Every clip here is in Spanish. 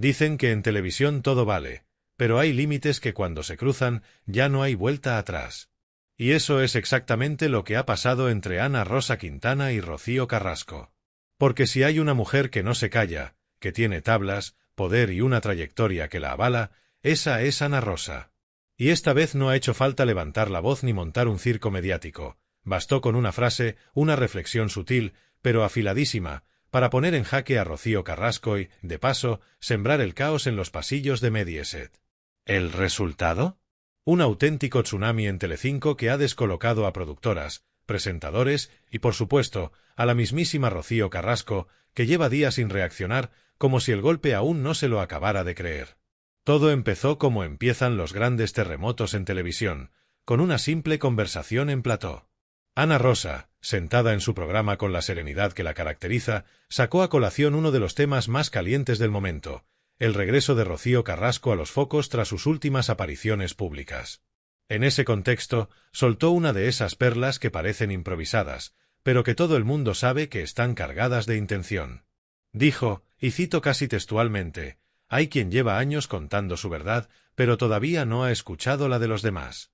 Dicen que en televisión todo vale, pero hay límites que cuando se cruzan ya no hay vuelta atrás. Y eso es exactamente lo que ha pasado entre Ana Rosa Quintana y Rocío Carrasco. Porque si hay una mujer que no se calla, que tiene tablas, poder y una trayectoria que la avala, esa es Ana Rosa. Y esta vez no ha hecho falta levantar la voz ni montar un circo mediático. Bastó con una frase, una reflexión sutil, pero afiladísima, para poner en jaque a Rocío Carrasco y, de paso, sembrar el caos en los pasillos de Mediaset. ¿El resultado? Un auténtico tsunami en Telecinco que ha descolocado a productoras, presentadores y, por supuesto, a la mismísima Rocío Carrasco, que lleva días sin reaccionar, como si el golpe aún no se lo acabara de creer. Todo empezó como empiezan los grandes terremotos en televisión, con una simple conversación en plató. Ana Rosa, sentada en su programa con la serenidad que la caracteriza, sacó a colación uno de los temas más calientes del momento, el regreso de Rocío Carrasco a los focos tras sus últimas apariciones públicas. En ese contexto, soltó una de esas perlas que parecen improvisadas, pero que todo el mundo sabe que están cargadas de intención. Dijo, y cito casi textualmente, «Hay quien lleva años contando su verdad, pero todavía no ha escuchado la de los demás».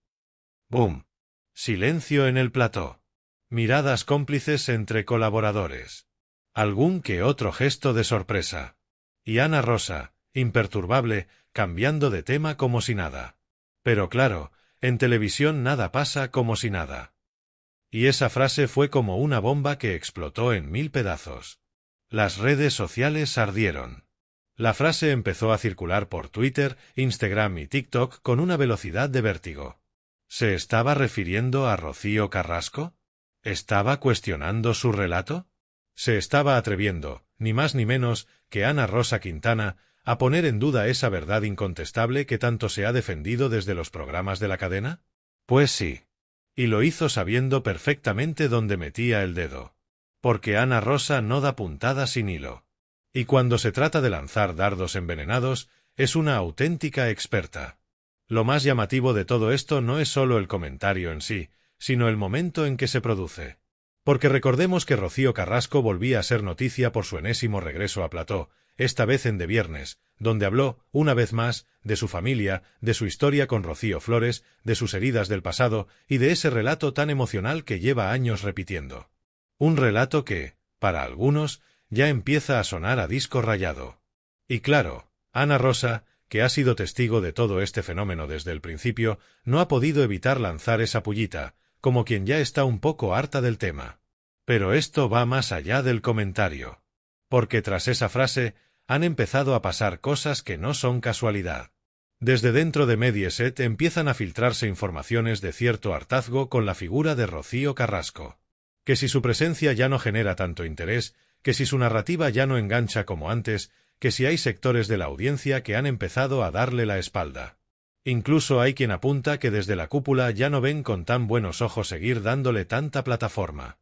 ¡Bum! Silencio en el plató. Miradas cómplices entre colaboradores. Algún que otro gesto de sorpresa. Y Ana Rosa, imperturbable, cambiando de tema como si nada. Pero claro, en televisión nada pasa como si nada. Y esa frase fue como una bomba que explotó en 1000 pedazos. Las redes sociales ardieron. La frase empezó a circular por Twitter, Instagram y TikTok con una velocidad de vértigo. ¿Se estaba refiriendo a Rocío Carrasco? ¿Estaba cuestionando su relato? Se estaba atreviendo, ni más ni menos, que Ana Rosa Quintana, a poner en duda esa verdad incontestable que tanto se ha defendido desde los programas de la cadena? Pues sí. Y lo hizo sabiendo perfectamente dónde metía el dedo. Porque Ana Rosa no da puntada sin hilo. Y cuando se trata de lanzar dardos envenenados, es una auténtica experta. Lo más llamativo de todo esto no es solo el comentario en sí, sino el momento en que se produce. Porque recordemos que Rocío Carrasco volvía a ser noticia por su enésimo regreso a plató, esta vez en De Viernes, donde habló, una vez más, de su familia, de su historia con Rocío Flores, de sus heridas del pasado y de ese relato tan emocional que lleva años repitiendo. Un relato que, para algunos, ya empieza a sonar a disco rayado. Y claro, Ana Rosa, que ha sido testigo de todo este fenómeno desde el principio, no ha podido evitar lanzar esa pullita, como quien ya está un poco harta del tema. Pero esto va más allá del comentario. Porque tras esa frase, han empezado a pasar cosas que no son casualidad. Desde dentro de Mediaset empiezan a filtrarse informaciones de cierto hartazgo con la figura de Rocío Carrasco. Que si su presencia ya no genera tanto interés, que si su narrativa ya no engancha como antes, que si hay sectores de la audiencia que han empezado a darle la espalda. Incluso hay quien apunta que desde la cúpula ya no ven con tan buenos ojos seguir dándole tanta plataforma.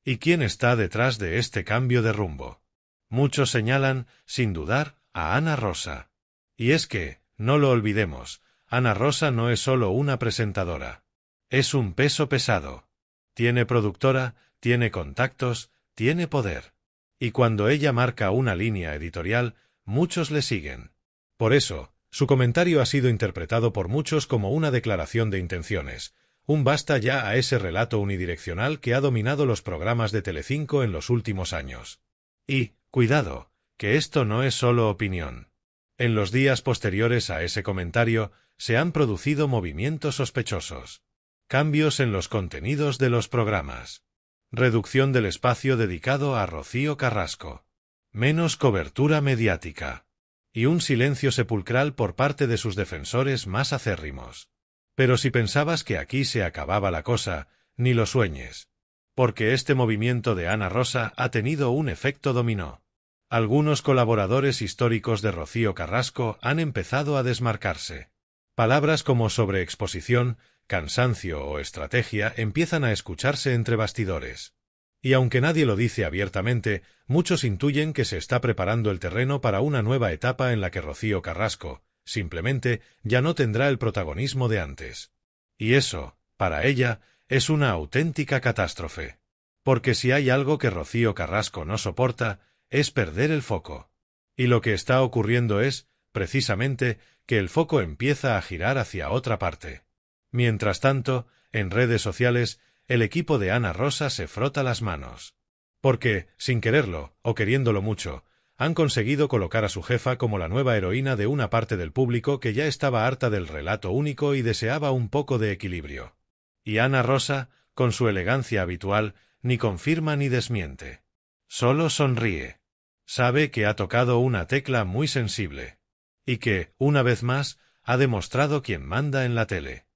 ¿Y quién está detrás de este cambio de rumbo? Muchos señalan, sin dudar, a Ana Rosa. Y es que, no lo olvidemos, Ana Rosa no es solo una presentadora. Es un peso pesado. Tiene productora, tiene contactos, tiene poder. Y cuando ella marca una línea editorial, muchos le siguen. Por eso, su comentario ha sido interpretado por muchos como una declaración de intenciones, un basta ya a ese relato unidireccional que ha dominado los programas de Telecinco en los últimos años. Y, cuidado, que esto no es solo opinión. En los días posteriores a ese comentario, se han producido movimientos sospechosos. Cambios en los contenidos de los programas. Reducción del espacio dedicado a Rocío Carrasco. Menos cobertura mediática. Y un silencio sepulcral por parte de sus defensores más acérrimos. Pero si pensabas que aquí se acababa la cosa, ni lo sueñes. Porque este movimiento de Ana Rosa ha tenido un efecto dominó. Algunos colaboradores históricos de Rocío Carrasco han empezado a desmarcarse. Palabras como sobreexposición, cansancio o estrategia empiezan a escucharse entre bastidores. Y aunque nadie lo dice abiertamente, muchos intuyen que se está preparando el terreno para una nueva etapa en la que Rocío Carrasco, simplemente, ya no tendrá el protagonismo de antes. Y eso, para ella, es una auténtica catástrofe. Porque si hay algo que Rocío Carrasco no soporta, es perder el foco. Y lo que está ocurriendo es, precisamente, que el foco empieza a girar hacia otra parte. Mientras tanto, en redes sociales, el equipo de Ana Rosa se frota las manos. Porque, sin quererlo, o queriéndolo mucho, han conseguido colocar a su jefa como la nueva heroína de una parte del público que ya estaba harta del relato único y deseaba un poco de equilibrio. Y Ana Rosa, con su elegancia habitual, ni confirma ni desmiente. Solo sonríe. Sabe que ha tocado una tecla muy sensible. Y que, una vez más, ha demostrado quién manda en la tele.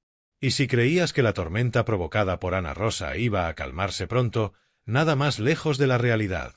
Y si creías que la tormenta provocada por Ana Rosa iba a calmarse pronto, nada más lejos de la realidad.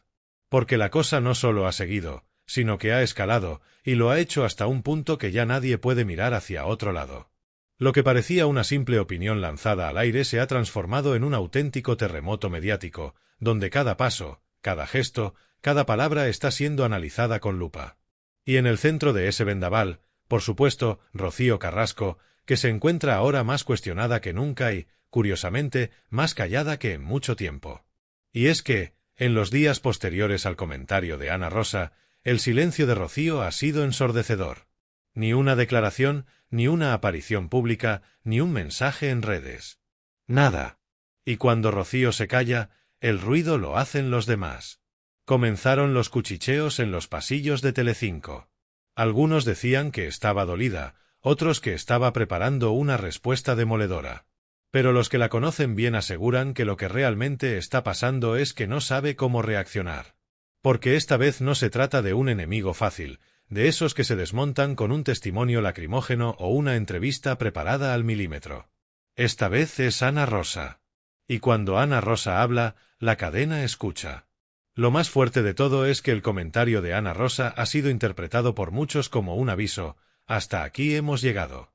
Porque la cosa no solo ha seguido, sino que ha escalado, y lo ha hecho hasta un punto que ya nadie puede mirar hacia otro lado. Lo que parecía una simple opinión lanzada al aire se ha transformado en un auténtico terremoto mediático, donde cada paso, cada gesto, cada palabra está siendo analizada con lupa. Y en el centro de ese vendaval, por supuesto, Rocío Carrasco, que se encuentra ahora más cuestionada que nunca y, curiosamente, más callada que en mucho tiempo. Y es que, en los días posteriores al comentario de Ana Rosa, el silencio de Rocío ha sido ensordecedor. Ni una declaración, ni una aparición pública, ni un mensaje en redes. Nada. Y cuando Rocío se calla, el ruido lo hacen los demás. Comenzaron los cuchicheos en los pasillos de Telecinco. Algunos decían que estaba dolida, otros que estaba preparando una respuesta demoledora. Pero los que la conocen bien aseguran que lo que realmente está pasando es que no sabe cómo reaccionar. Porque esta vez no se trata de un enemigo fácil, de esos que se desmontan con un testimonio lacrimógeno o una entrevista preparada al milímetro. Esta vez es Ana Rosa. Y cuando Ana Rosa habla, la cadena escucha. Lo más fuerte de todo es que el comentario de Ana Rosa ha sido interpretado por muchos como un aviso: hasta aquí hemos llegado.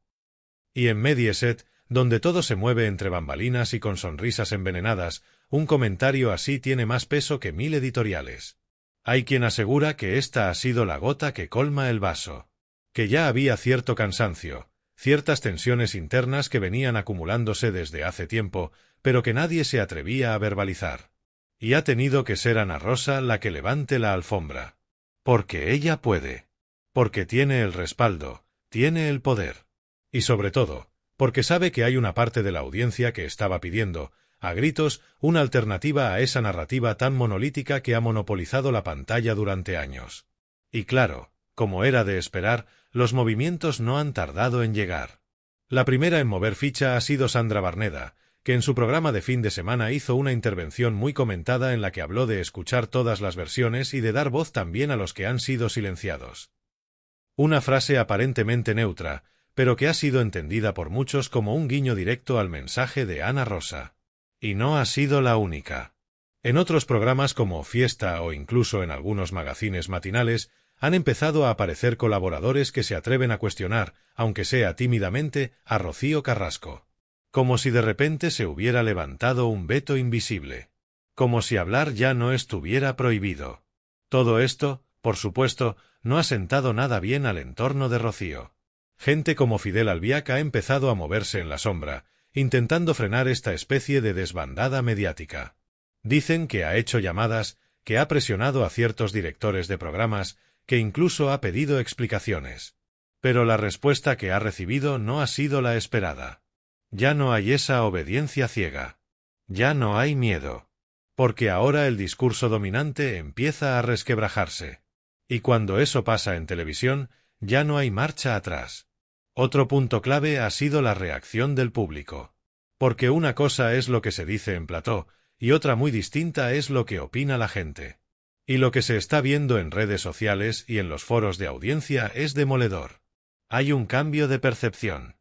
Y en Mediaset, donde todo se mueve entre bambalinas y con sonrisas envenenadas, un comentario así tiene más peso que 1000 editoriales. Hay quien asegura que esta ha sido la gota que colma el vaso. Que ya había cierto cansancio, ciertas tensiones internas que venían acumulándose desde hace tiempo, pero que nadie se atrevía a verbalizar. Y ha tenido que ser Ana Rosa la que levante la alfombra. Porque ella puede. Porque tiene el respaldo, tiene el poder. Y sobre todo, porque sabe que hay una parte de la audiencia que estaba pidiendo, a gritos, una alternativa a esa narrativa tan monolítica que ha monopolizado la pantalla durante años. Y claro, como era de esperar, los movimientos no han tardado en llegar. La primera en mover ficha ha sido Sandra Barneda, que en su programa de fin de semana hizo una intervención muy comentada en la que habló de escuchar todas las versiones y de dar voz también a los que han sido silenciados. Una frase aparentemente neutra, pero que ha sido entendida por muchos como un guiño directo al mensaje de Ana Rosa. Y no ha sido la única. En otros programas como Fiesta o incluso en algunos magazines matinales, han empezado a aparecer colaboradores que se atreven a cuestionar, aunque sea tímidamente, a Rocío Carrasco. Como si de repente se hubiera levantado un veto invisible. Como si hablar ya no estuviera prohibido. Todo esto, por supuesto, no ha sentado nada bien al entorno de Rocío. Gente como Fidel Albiac ha empezado a moverse en la sombra, intentando frenar esta especie de desbandada mediática. Dicen que ha hecho llamadas, que ha presionado a ciertos directores de programas, que incluso ha pedido explicaciones. Pero la respuesta que ha recibido no ha sido la esperada. Ya no hay esa obediencia ciega. Ya no hay miedo. Porque ahora el discurso dominante empieza a resquebrajarse. Y cuando eso pasa en televisión, ya no hay marcha atrás. Otro punto clave ha sido la reacción del público. Porque una cosa es lo que se dice en plató, y otra muy distinta es lo que opina la gente. Y lo que se está viendo en redes sociales y en los foros de audiencia es demoledor. Hay un cambio de percepción.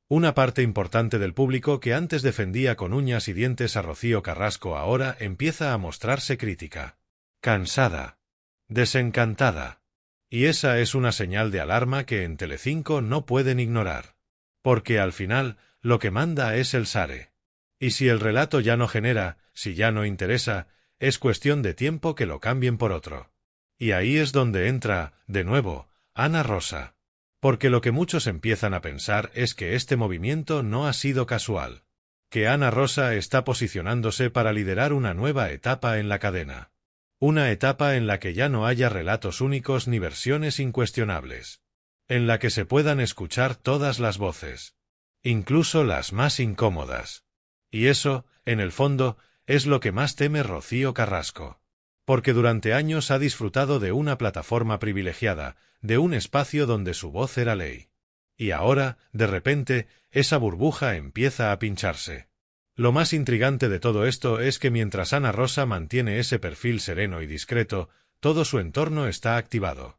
Una parte importante del público que antes defendía con uñas y dientes a Rocío Carrasco ahora empieza a mostrarse crítica. Cansada. Desencantada. Y esa es una señal de alarma que en Telecinco no pueden ignorar. Porque al final, lo que manda es el SARE. Y si el relato ya no genera, si ya no interesa, es cuestión de tiempo que lo cambien por otro. Y ahí es donde entra, de nuevo, Ana Rosa. Porque lo que muchos empiezan a pensar es que este movimiento no ha sido casual. Que Ana Rosa está posicionándose para liderar una nueva etapa en la cadena. Una etapa en la que ya no haya relatos únicos ni versiones incuestionables. en la que se puedan escuchar todas las voces, incluso las más incómodas. Y eso, en el fondo, es lo que más teme Rocío Carrasco. Porque durante años ha disfrutado de una plataforma privilegiada, de un espacio donde su voz era ley. Y ahora, de repente, esa burbuja empieza a pincharse. Lo más intrigante de todo esto es que mientras Ana Rosa mantiene ese perfil sereno y discreto, todo su entorno está activado.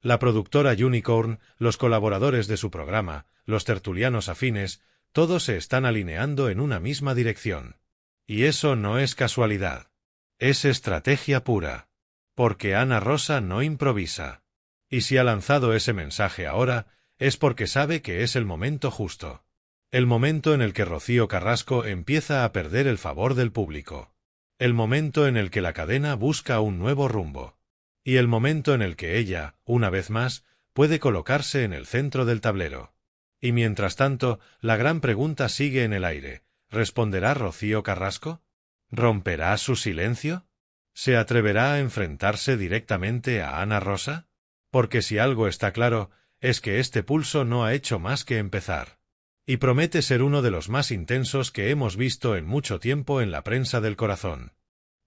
La productora Unicorn, los colaboradores de su programa, los tertulianos afines, todos se están alineando en una misma dirección. Y eso no es casualidad. Es estrategia pura. Porque Ana Rosa no improvisa. Y si ha lanzado ese mensaje ahora, es porque sabe que es el momento justo. El momento en el que Rocío Carrasco empieza a perder el favor del público. El momento en el que la cadena busca un nuevo rumbo. Y el momento en el que ella, una vez más, puede colocarse en el centro del tablero. Y mientras tanto, la gran pregunta sigue en el aire. ¿Responderá Rocío Carrasco? ¿Romperá su silencio? ¿Se atreverá a enfrentarse directamente a Ana Rosa? Porque si algo está claro, es que este pulso no ha hecho más que empezar. Y promete ser uno de los más intensos que hemos visto en mucho tiempo en la prensa del corazón.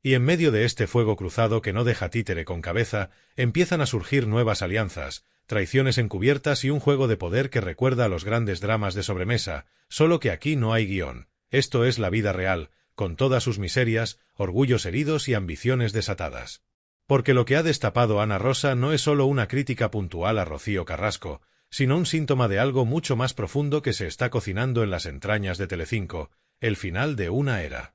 Y en medio de este fuego cruzado que no deja títere con cabeza, empiezan a surgir nuevas alianzas, traiciones encubiertas y un juego de poder que recuerda a los grandes dramas de sobremesa, solo que aquí no hay guión. Esto es la vida real, con todas sus miserias, orgullos heridos y ambiciones desatadas. Porque lo que ha destapado Ana Rosa no es solo una crítica puntual a Rocío Carrasco, sino un síntoma de algo mucho más profundo que se está cocinando en las entrañas de Telecinco, el final de una era.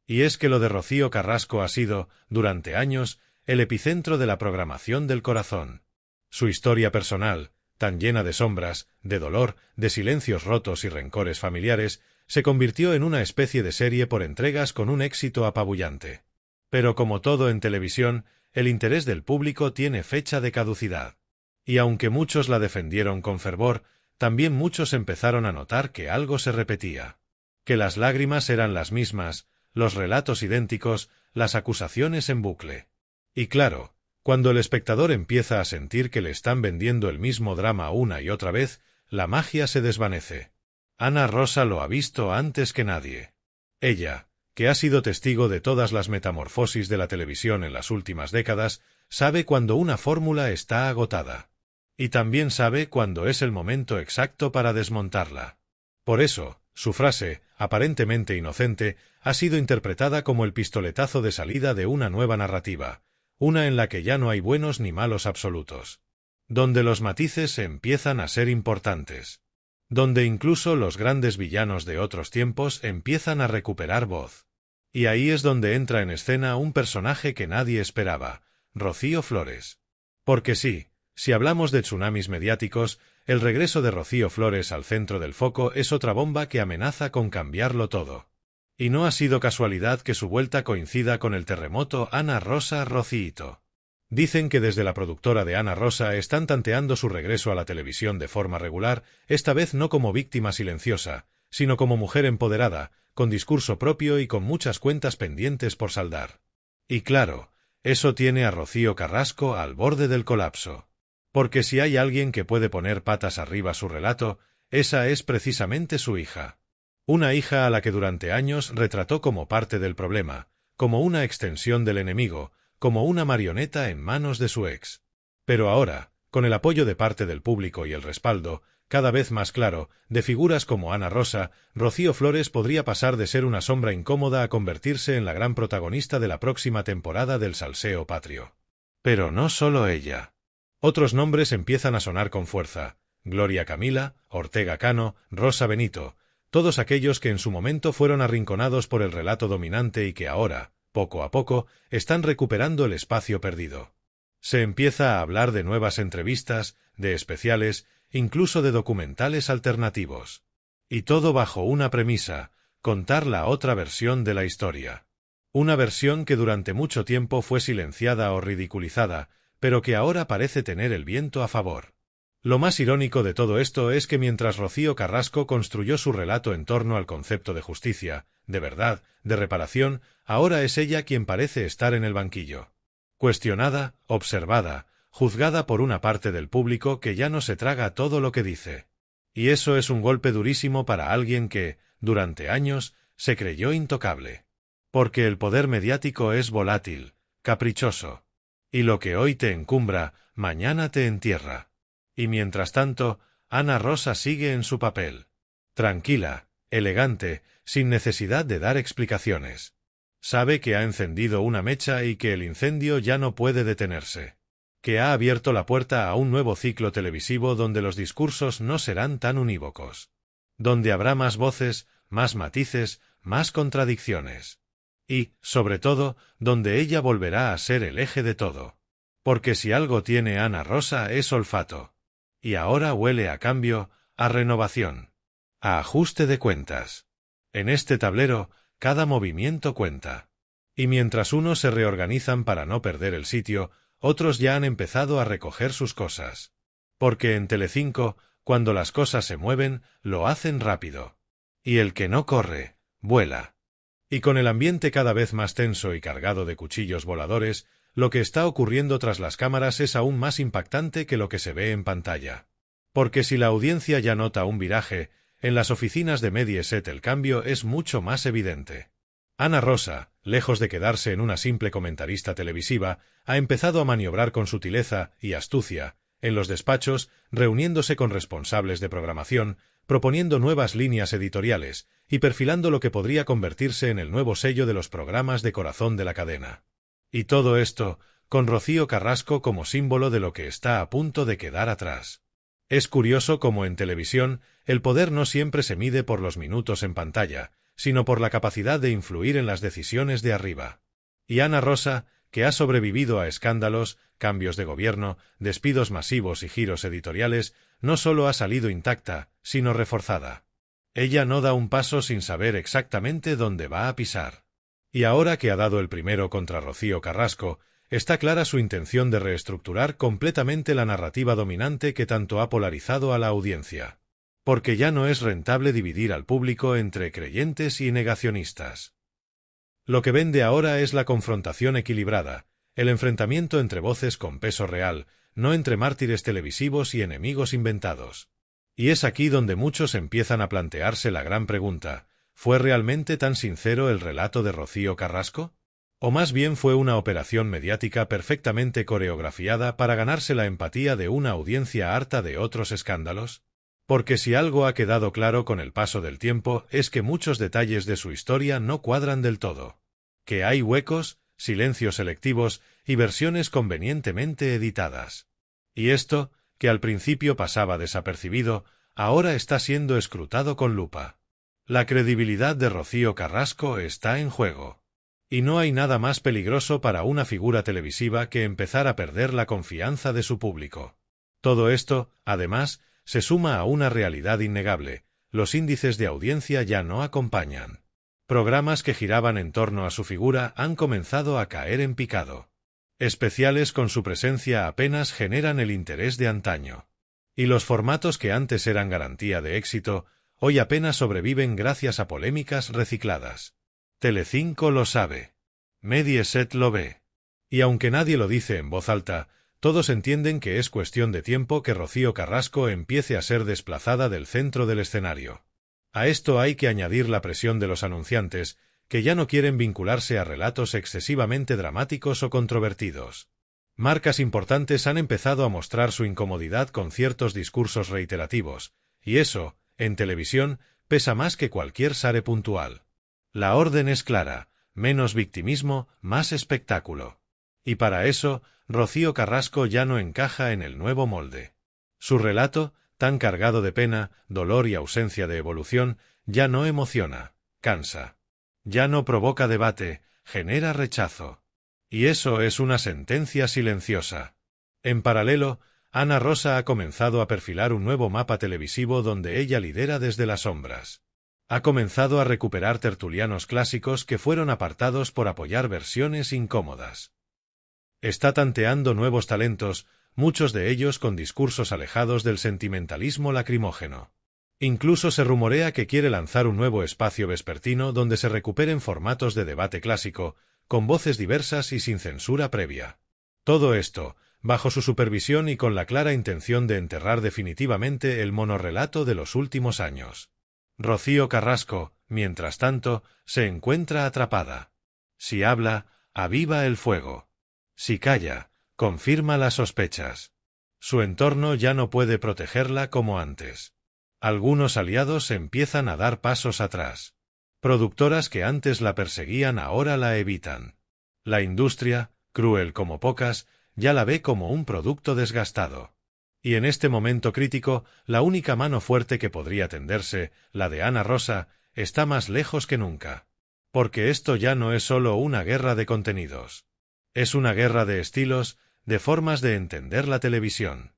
Y es que lo de Rocío Carrasco ha sido, durante años, el epicentro de la programación del corazón. Su historia personal, tan llena de sombras, de dolor, de silencios rotos y rencores familiares, se convirtió en una especie de serie por entregas con un éxito apabullante. Pero como todo en televisión, el interés del público tiene fecha de caducidad. Y aunque muchos la defendieron con fervor, también muchos empezaron a notar que algo se repetía. Que las lágrimas eran las mismas, los relatos idénticos, las acusaciones en bucle. Y claro, cuando el espectador empieza a sentir que le están vendiendo el mismo drama una y otra vez, la magia se desvanece. Ana Rosa lo ha visto antes que nadie. Ella, que ha sido testigo de todas las metamorfosis de la televisión en las últimas décadas, sabe cuando una fórmula está agotada. Y también sabe cuándo es el momento exacto para desmontarla. Por eso, su frase, aparentemente inocente, ha sido interpretada como el pistoletazo de salida de una nueva narrativa, una en la que ya no hay buenos ni malos absolutos. Donde los matices empiezan a ser importantes. Donde incluso los grandes villanos de otros tiempos empiezan a recuperar voz. Y ahí es donde entra en escena un personaje que nadie esperaba, Rocío Flores. Porque sí, si hablamos de tsunamis mediáticos, el regreso de Rocío Flores al centro del foco es otra bomba que amenaza con cambiarlo todo. Y no ha sido casualidad que su vuelta coincida con el terremoto Ana Rosa Rocíito. Dicen que desde la productora de Ana Rosa están tanteando su regreso a la televisión de forma regular, esta vez no como víctima silenciosa, sino como mujer empoderada, con discurso propio y con muchas cuentas pendientes por saldar. Y claro, eso tiene a Rocío Carrasco al borde del colapso. Porque si hay alguien que puede poner patas arriba su relato, esa es precisamente su hija. Una hija a la que durante años retrató como parte del problema, como una extensión del enemigo, como una marioneta en manos de su ex. Pero ahora, con el apoyo de parte del público y el respaldo, cada vez más claro, de figuras como Ana Rosa, Rocío Flores podría pasar de ser una sombra incómoda a convertirse en la gran protagonista de la próxima temporada del Salseo Patrio. Pero no solo ella. Otros nombres empiezan a sonar con fuerza: Gloria Camila, Ortega Cano, Rosa Benito, todos aquellos que en su momento fueron arrinconados por el relato dominante y que ahora, poco a poco, están recuperando el espacio perdido. Se empieza a hablar de nuevas entrevistas, de especiales, incluso de documentales alternativos. Y todo bajo una premisa: contar la otra versión de la historia. Una versión que durante mucho tiempo fue silenciada o ridiculizada, pero que ahora parece tener el viento a favor. Lo más irónico de todo esto es que mientras Rocío Carrasco construyó su relato en torno al concepto de justicia, de verdad, de reparación, ahora es ella quien parece estar en el banquillo. Cuestionada, observada, juzgada por una parte del público que ya no se traga todo lo que dice. Y eso es un golpe durísimo para alguien que, durante años, se creyó intocable. Porque el poder mediático es volátil, caprichoso. Y lo que hoy te encumbra, mañana te entierra. Y mientras tanto, Ana Rosa sigue en su papel. Tranquila, elegante, sin necesidad de dar explicaciones. Sabe que ha encendido una mecha y que el incendio ya no puede detenerse. Que ha abierto la puerta a un nuevo ciclo televisivo donde los discursos no serán tan unívocos. Donde habrá más voces, más matices, más contradicciones. Y, sobre todo, donde ella volverá a ser el eje de todo. Porque si algo tiene Ana Rosa es olfato. Y ahora huele a cambio, a renovación. A ajuste de cuentas. En este tablero, cada movimiento cuenta. Y mientras unos se reorganizan para no perder el sitio, otros ya han empezado a recoger sus cosas. Porque en Telecinco, cuando las cosas se mueven, lo hacen rápido. Y el que no corre, vuela. Y con el ambiente cada vez más tenso y cargado de cuchillos voladores, lo que está ocurriendo tras las cámaras es aún más impactante que lo que se ve en pantalla. Porque si la audiencia ya nota un viraje, en las oficinas de Mediaset el cambio es mucho más evidente. Ana Rosa, lejos de quedarse en una simple comentarista televisiva, ha empezado a maniobrar con sutileza y astucia, en los despachos, reuniéndose con responsables de programación, proponiendo nuevas líneas editoriales y perfilando lo que podría convertirse en el nuevo sello de los programas de corazón de la cadena. Y todo esto, con Rocío Carrasco como símbolo de lo que está a punto de quedar atrás. Es curioso cómo en televisión, el poder no siempre se mide por los minutos en pantalla, sino por la capacidad de influir en las decisiones de arriba. Y Ana Rosa, que ha sobrevivido a escándalos, cambios de gobierno, despidos masivos y giros editoriales, no solo ha salido intacta, sino reforzada. Ella no da un paso sin saber exactamente dónde va a pisar. Y ahora que ha dado el primero contra Rocío Carrasco, está clara su intención de reestructurar completamente la narrativa dominante que tanto ha polarizado a la audiencia. Porque ya no es rentable dividir al público entre creyentes y negacionistas. Lo que vende ahora es la confrontación equilibrada, el enfrentamiento entre voces con peso real, no entre mártires televisivos y enemigos inventados. Y es aquí donde muchos empiezan a plantearse la gran pregunta: ¿fue realmente tan sincero el relato de Rocío Carrasco? ¿O más bien fue una operación mediática perfectamente coreografiada para ganarse la empatía de una audiencia harta de otros escándalos? Porque si algo ha quedado claro con el paso del tiempo es que muchos detalles de su historia no cuadran del todo. Que hay huecos, silencios selectivos y versiones convenientemente editadas. Y esto, que al principio pasaba desapercibido, ahora está siendo escrutado con lupa. La credibilidad de Rocío Carrasco está en juego. Y no hay nada más peligroso para una figura televisiva que empezar a perder la confianza de su público. Todo esto, además, se suma a una realidad innegable: los índices de audiencia ya no acompañan. Programas que giraban en torno a su figura han comenzado a caer en picado. Especiales con su presencia apenas generan el interés de antaño. Y los formatos que antes eran garantía de éxito, hoy apenas sobreviven gracias a polémicas recicladas. Telecinco lo sabe. Mediaset lo ve. Y aunque nadie lo dice en voz alta, todos entienden que es cuestión de tiempo que Rocío Carrasco empiece a ser desplazada del centro del escenario. A esto hay que añadir la presión de los anunciantes, que ya no quieren vincularse a relatos excesivamente dramáticos o controvertidos. Marcas importantes han empezado a mostrar su incomodidad con ciertos discursos reiterativos, y eso, en televisión, pesa más que cualquier sare puntual. La orden es clara: menos victimismo, más espectáculo. Y para eso, Rocío Carrasco ya no encaja en el nuevo molde. Su relato, tan cargado de pena, dolor y ausencia de evolución, ya no emociona, cansa. Ya no provoca debate, genera rechazo. Y eso es una sentencia silenciosa. En paralelo, Ana Rosa ha comenzado a perfilar un nuevo mapa televisivo donde ella lidera desde las sombras. Ha comenzado a recuperar tertulianos clásicos que fueron apartados por apoyar versiones incómodas. Está tanteando nuevos talentos, muchos de ellos con discursos alejados del sentimentalismo lacrimógeno. Incluso se rumorea que quiere lanzar un nuevo espacio vespertino donde se recuperen formatos de debate clásico, con voces diversas y sin censura previa. Todo esto, bajo su supervisión y con la clara intención de enterrar definitivamente el monorrelato de los últimos años. Rocío Carrasco, mientras tanto, se encuentra atrapada. Si habla, aviva el fuego. Si calla, confirma las sospechas. Su entorno ya no puede protegerla como antes. Algunos aliados empiezan a dar pasos atrás. Productoras que antes la perseguían ahora la evitan. La industria, cruel como pocas, ya la ve como un producto desgastado. Y en este momento crítico, la única mano fuerte que podría tenderse, la de Ana Rosa, está más lejos que nunca. Porque esto ya no es solo una guerra de contenidos. Es una guerra de estilos, de formas de entender la televisión.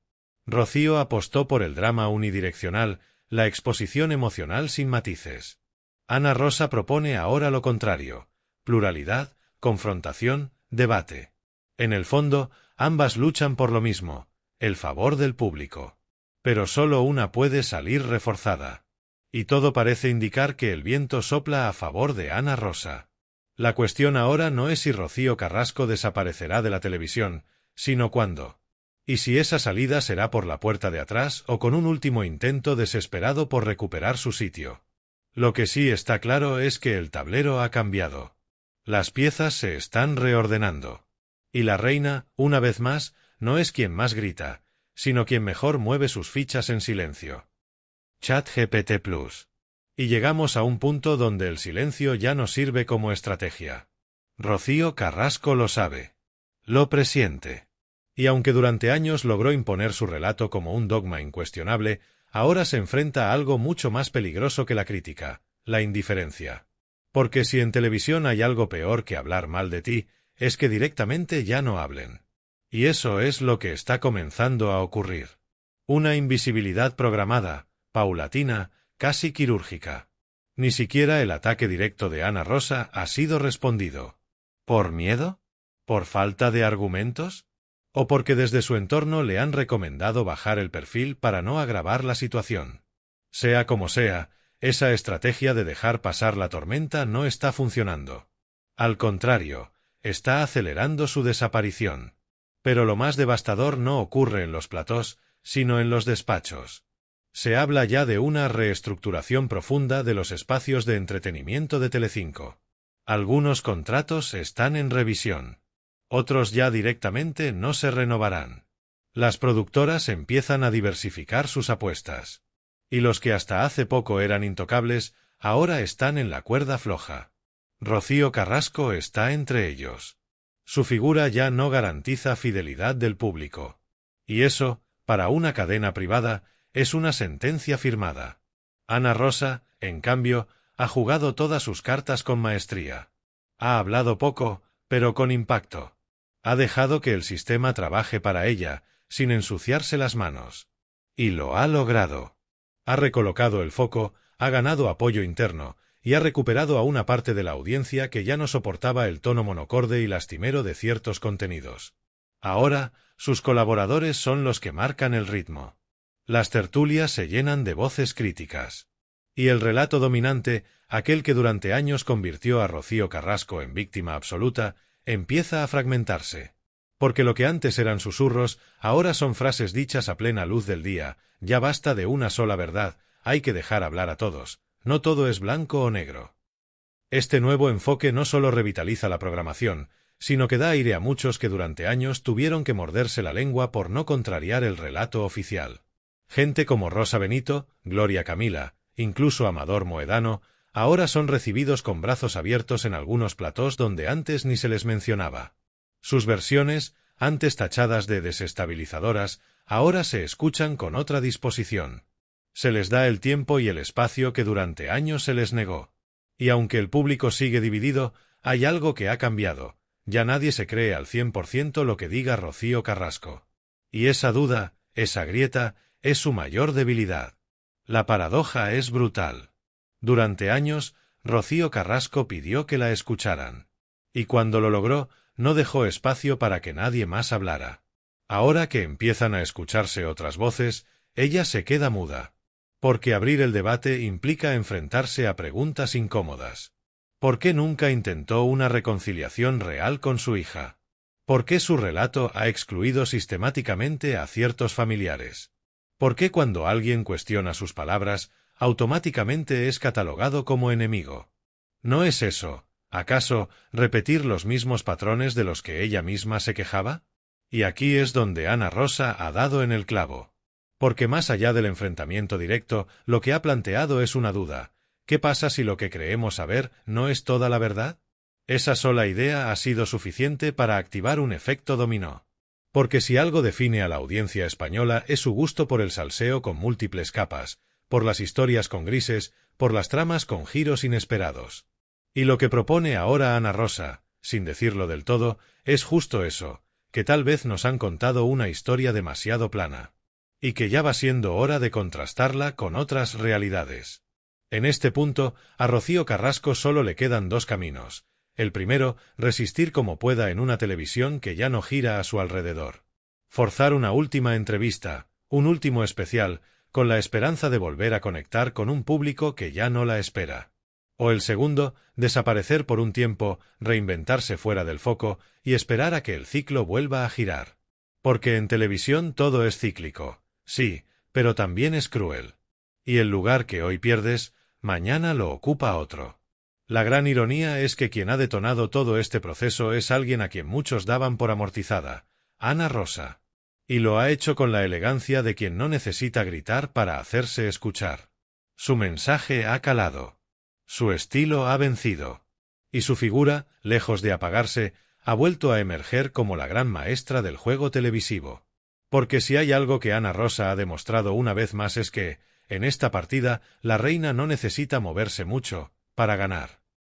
Rocío apostó por el drama unidireccional, la exposición emocional sin matices. Ana Rosa propone ahora lo contrario: pluralidad, confrontación, debate. En el fondo, ambas luchan por lo mismo: el favor del público. Pero solo una puede salir reforzada. Y todo parece indicar que el viento sopla a favor de Ana Rosa. La cuestión ahora no es si Rocío Carrasco desaparecerá de la televisión, sino cuándo. Y si esa salida será por la puerta de atrás o con un último intento desesperado por recuperar su sitio. Lo que sí está claro es que el tablero ha cambiado. Las piezas se están reordenando. Y la reina, una vez más, no es quien más grita, sino quien mejor mueve sus fichas en silencio. ChatGPT+. Y llegamos a un punto donde el silencio ya no sirve como estrategia. Rocío Carrasco lo sabe. Lo presiente. Y aunque durante años logró imponer su relato como un dogma incuestionable, ahora se enfrenta a algo mucho más peligroso que la crítica: la indiferencia. Porque si en televisión hay algo peor que hablar mal de ti, es que directamente ya no hablen. Y eso es lo que está comenzando a ocurrir. Una invisibilidad programada, paulatina, casi quirúrgica. Ni siquiera el ataque directo de Ana Rosa ha sido respondido. ¿Por miedo? ¿Por falta de argumentos? ¿O porque desde su entorno le han recomendado bajar el perfil para no agravar la situación? Sea como sea, esa estrategia de dejar pasar la tormenta no está funcionando. Al contrario, está acelerando su desaparición. Pero lo más devastador no ocurre en los platós, sino en los despachos. Se habla ya de una reestructuración profunda de los espacios de entretenimiento de Telecinco. Algunos contratos están en revisión. Otros ya directamente no se renovarán. Las productoras empiezan a diversificar sus apuestas. Y los que hasta hace poco eran intocables, ahora están en la cuerda floja. Rocío Carrasco está entre ellos. Su figura ya no garantiza fidelidad del público. Y eso, para una cadena privada, es una sentencia firmada. Ana Rosa, en cambio, ha jugado todas sus cartas con maestría. Ha hablado poco, pero con impacto. Ha dejado que el sistema trabaje para ella, sin ensuciarse las manos. Y lo ha logrado. Ha recolocado el foco, ha ganado apoyo interno, y ha recuperado a una parte de la audiencia que ya no soportaba el tono monocorde y lastimero de ciertos contenidos. Ahora, sus colaboradores son los que marcan el ritmo. Las tertulias se llenan de voces críticas. Y el relato dominante, aquel que durante años convirtió a Rocío Carrasco en víctima absoluta, empieza a fragmentarse. Porque lo que antes eran susurros, ahora son frases dichas a plena luz del día: ya basta de una sola verdad, hay que dejar hablar a todos, no todo es blanco o negro. Este nuevo enfoque no solo revitaliza la programación, sino que da aire a muchos que durante años tuvieron que morderse la lengua por no contrariar el relato oficial. Gente como Rosa Benito, Gloria Camila, incluso Amador Moedano, ahora son recibidos con brazos abiertos en algunos platós donde antes ni se les mencionaba. Sus versiones, antes tachadas de desestabilizadoras, ahora se escuchan con otra disposición. Se les da el tiempo y el espacio que durante años se les negó. Y aunque el público sigue dividido, hay algo que ha cambiado: ya nadie se cree al 100% lo que diga Rocío Carrasco. Y esa duda, esa grieta, es su mayor debilidad. La paradoja es brutal. Durante años, Rocío Carrasco pidió que la escucharan. Y cuando lo logró, no dejó espacio para que nadie más hablara. Ahora que empiezan a escucharse otras voces, ella se queda muda. Porque abrir el debate implica enfrentarse a preguntas incómodas. ¿Por qué nunca intentó una reconciliación real con su hija? ¿Por qué su relato ha excluido sistemáticamente a ciertos familiares? ¿Por qué cuando alguien cuestiona sus palabras, automáticamente es catalogado como enemigo? ¿No es eso, acaso, repetir los mismos patrones de los que ella misma se quejaba? Y aquí es donde Ana Rosa ha dado en el clavo. Porque más allá del enfrentamiento directo, lo que ha planteado es una duda. ¿Qué pasa si lo que creemos saber no es toda la verdad? Esa sola idea ha sido suficiente para activar un efecto dominó. Porque si algo define a la audiencia española es su gusto por el salseo con múltiples capas, por las historias con grises, por las tramas con giros inesperados. Y lo que propone ahora Ana Rosa, sin decirlo del todo, es justo eso, que tal vez nos han contado una historia demasiado plana. Y que ya va siendo hora de contrastarla con otras realidades. En este punto, a Rocío Carrasco solo le quedan dos caminos. El primero, resistir como pueda en una televisión que ya no gira a su alrededor. Forzar una última entrevista, un último especial, con la esperanza de volver a conectar con un público que ya no la espera. O el segundo, desaparecer por un tiempo, reinventarse fuera del foco y esperar a que el ciclo vuelva a girar. Porque en televisión todo es cíclico, sí, pero también es cruel. Y el lugar que hoy pierdes, mañana lo ocupa otro. La gran ironía es que quien ha detonado todo este proceso es alguien a quien muchos daban por amortizada, Ana Rosa. Y lo ha hecho con la elegancia de quien no necesita gritar para hacerse escuchar. Su mensaje ha calado. Su estilo ha vencido. Y su figura, lejos de apagarse, ha vuelto a emerger como la gran maestra del juego televisivo. Porque si hay algo que Ana Rosa ha demostrado una vez más es que, en esta partida, la reina no necesita moverse mucho para ganar.